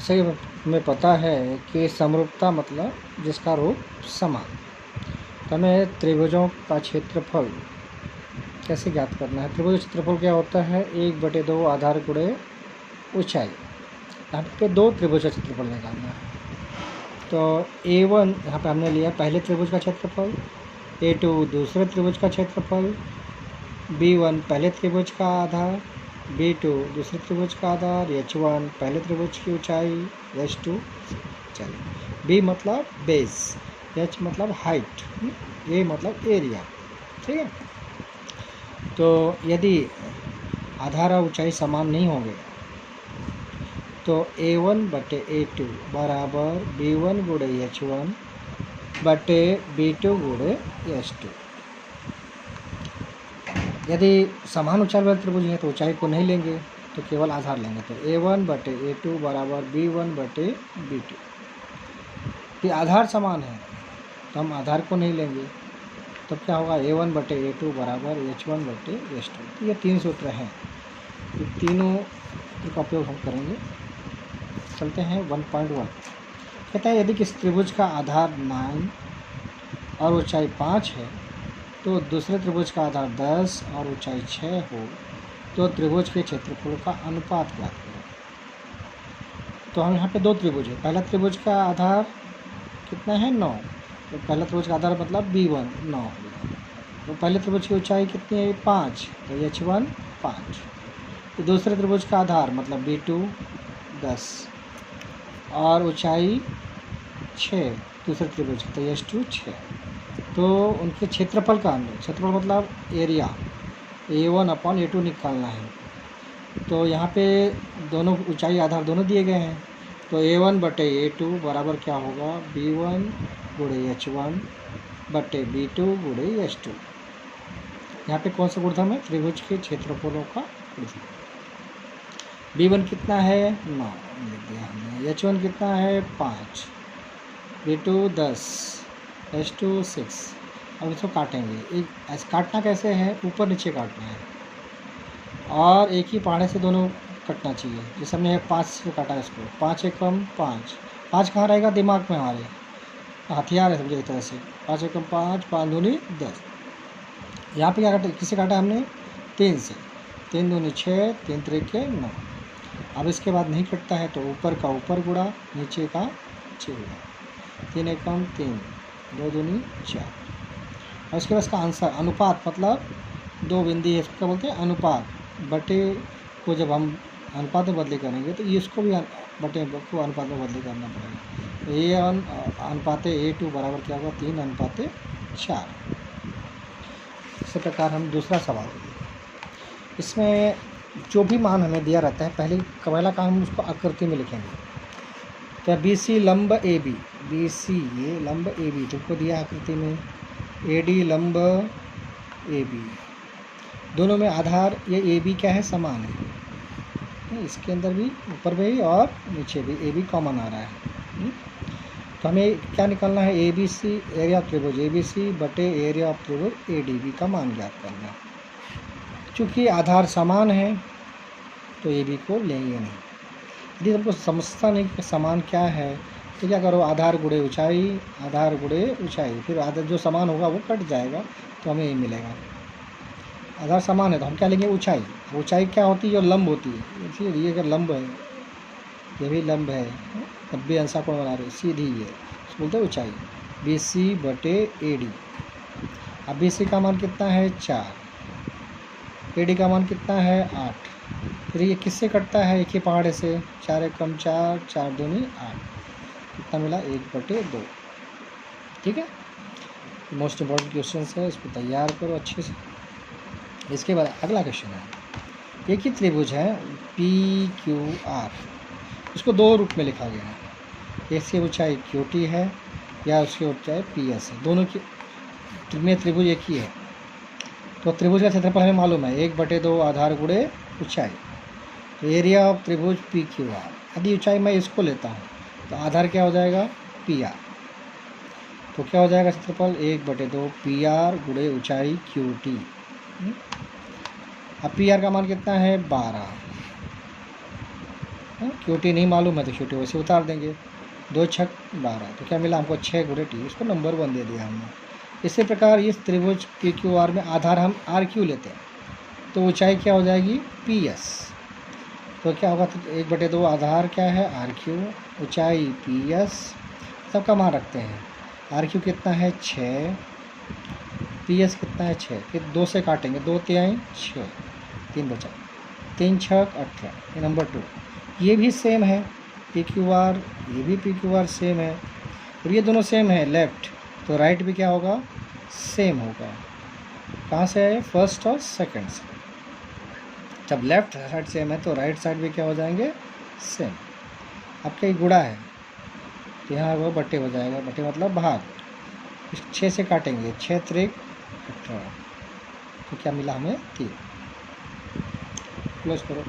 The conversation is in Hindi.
सही हमें पता है कि समरूपता मतलब जिसका रूप समान। तो हमें त्रिभुजों का क्षेत्रफल कैसे ज्ञात करना है। त्रिभुज क्षेत्रफल क्या होता है, 1/2 आधार गुणे ऊंचाई। यहाँ पे 2 त्रिभुज का क्षेत्रफल निकालना है। तो A1 यहाँ पे हमने लिया पहले त्रिभुज का क्षेत्रफल, A2 दूसरे त्रिभुज का क्षेत्रफल, B1 पहले त्रिभुज का आधार, B2 दूसरे त्रिभुज का आधार, H1 पहले त्रिभुज की ऊंचाई, H2 ऊंचाई। B मतलब बेस, H मतलब हाइट, A मतलब एरिया। ठीक है। तो यदि आधार और ऊंचाई समान नहीं होंगे तो A1/A2 बराबर B1 गुणे H1 बटे B2 गुणे H2। यदि समान ऊंचाई वाले त्रिभुज है तो ऊंचाई को नहीं लेंगे, तो केवल आधार लेंगे। तो A1/A2 बराबर B1/B2। कि आधार समान है तो हम आधार को नहीं लेंगे, तब क्या होगा, A1/A2 बराबर H1/H2। तो ये 3 सूत्र हैं, ये तीनों का उपयोग हम करेंगे। चलते हैं 1.1। कहता है यदि किसी त्रिभुज का आधार 9 और ऊंचाई 5 है तो दूसरे त्रिभुज का आधार 10 और ऊंचाई 6 हो तो त्रिभुज के क्षेत्रफल का अनुपात ज्ञात करें। तो हम यहाँ पे 2 त्रिभुज है। पहला त्रिभुज का आधार कितना है, 9। तो पहला त्रिभुज का आधार मतलब B1 9। तो पहले त्रिभुज की ऊंचाई कितनी है, 5, तो H1 5। तो दूसरे त्रिभुज का आधार मतलब B2 10 और ऊंचाई 6 दूसरे त्रिभुज, तो H2 6। तो उनके क्षेत्रफल का क्षेत्रफल मतलब एरिया A1/A2 निकालना है। तो यहाँ पे दोनों ऊंचाई आधार दोनों दिए गए हैं। तो A1/A2 बराबर क्या होगा, B1 गुणे H1 बटे B2 गुणे H2। यहाँ पे कौन सा गुणधर्म है, त्रिभुज के क्षेत्रफलों का गुणधर्म। B1 कितना है, 9 लिख दिया हमने। H1 कितना है, 5, B2 10, H2 6। अब इसको काटेंगे। ऐसे काटना कैसे है, ऊपर नीचे काटना है और एक ही पहाड़े से दोनों कटना चाहिए। जैसे हमने 5 से काटा इसको, 5 एकम 5। 5 कहाँ रहेगा, दिमाग में हमारे हथियार है समझे, इस तरह से 5 एकम 5, 5 दूनी 10। यहाँ पे क्या काटा, किसे काटा हमने, 3 से। 3 दूनी 6, 3 त्रिके 9। अब इसके बाद नहीं कटता है तो ऊपर का ऊपर गुणा, नीचे का नीचे गुणा। 3 एकम 3, 2 दूनी 4। और उसके बाद इसका आंसर अनुपात मतलब 2 बिंदी है, इसको क्या बोलते हैं, अनुपात। बटे को जब हम अनुपात में बदली करेंगे तो इसको भी बटे को अनुपात में बदली करना पड़ेगा। तो ये अनुपात A2 बराबर क्या होगा, 3/4। इसी प्रकार हम दूसरा सवाल, इसमें जो भी मान हमें दिया रहता है पहला काम हम उसको आकृति में लिखेंगे। तो BC लंब AB, BC ये लंब AB तुमको दिया आकृति में, AD लंब AB, दोनों में आधार ये AB क्या है, समान है। इसके अंदर भी ऊपर भी और नीचे भी AB कॉमन आ रहा है। तो हमें क्या निकालना है, ABC एरिया ऑफ त्रिभुज ABC बटे एरिया ऑफ त्रिभुज ADB का मान ज्ञात करना है। चूँकि आधार समान है तो AB को लेंगे नहीं। यदि हमको समझता नहीं कि समान क्या है तो क्या करो, आधार गुणे ऊंचाई, आधार गुणे ऊंचाई, फिर आधार जो समान होगा वो कट जाएगा तो हमें ये मिलेगा। आधार समान है तो हम क्या लेंगे, ऊंचाई। ऊंचाई क्या होती है, जो लंब होती है। इसलिए ये अगर लंब है, ये भी लंब है, तब भी अंशा कोण बना रहे, सीधी है, इसको बोलते हैं ऊंचाई। BC बटे AD। अब BC का मान कितना है, 4, AD का मान कितना है, 8। फिर ये किससे कटता है, एक ही पहाड़े से, 4 एकम 4, 4 दूनी 8। कितना मिला, 1/2। ठीक है, मोस्ट इम्पॉर्टेंट क्वेश्चन है, इसको तैयार करो अच्छे से। इसके बाद अगला क्वेश्चन है, एक ही त्रिभुज है PQR, इसको 2 रूप में लिखा गया है। इसकी ऊंचाई QT है या उसकी ऊंचाई PS है, दोनों की में त्रिभुज एक ही है। तो त्रिभुज का क्षेत्रफल हमें मालूम है, 1/2 आधार गुणे ऊंचाई। तो एरिया ऑफ त्रिभुज PQR, यदि ऊंचाई मैं इसको लेता हूँ तो आधार क्या हो जाएगा, PR। तो क्या हो जाएगा क्षेत्रफल, 1/2 PR गुणे ऊंचाई QT। अब PR का मान कितना है, 12। QT नहीं मालूम है तो QT वैसे उतार देंगे। 2 छक 12, तो क्या मिला हमको 6 गुणे T, इसको नंबर 1 दे दिया हमने। इसी प्रकार इस त्रिभुज PQR में आधार हम RQ लेते हैं, तो ऊंचाई क्या हो जाएगी PS। तो क्या होगा, तो 1/2 आधार क्या है RQ, ऊंचाई PS, सबका मान रखते हैं। RQ कितना है 6, PS कितना है 6, फिर 2 से काटेंगे, 2 तिहाई 6, 3 बचा, 3 छक 18, ये नंबर 2। ये भी सेम है PQR, ये भी PQR सेम है, और ये दोनों सेम है लेफ़्ट, तो राइट भी क्या होगा, सेम होगा। कहाँ से आए, फर्स्ट और सेकंड से। जब लेफ्ट साइड सेम है तो राइट साइड भी क्या हो जाएंगे, सेम। अब क्या गुणा है, तो यहाँ वो बट्टे हो जाएगा, बट्टे मतलब भाग, 6 से काटेंगे, 6 त्रिक 18, तो क्या मिला हमें 3। क्लोज करो।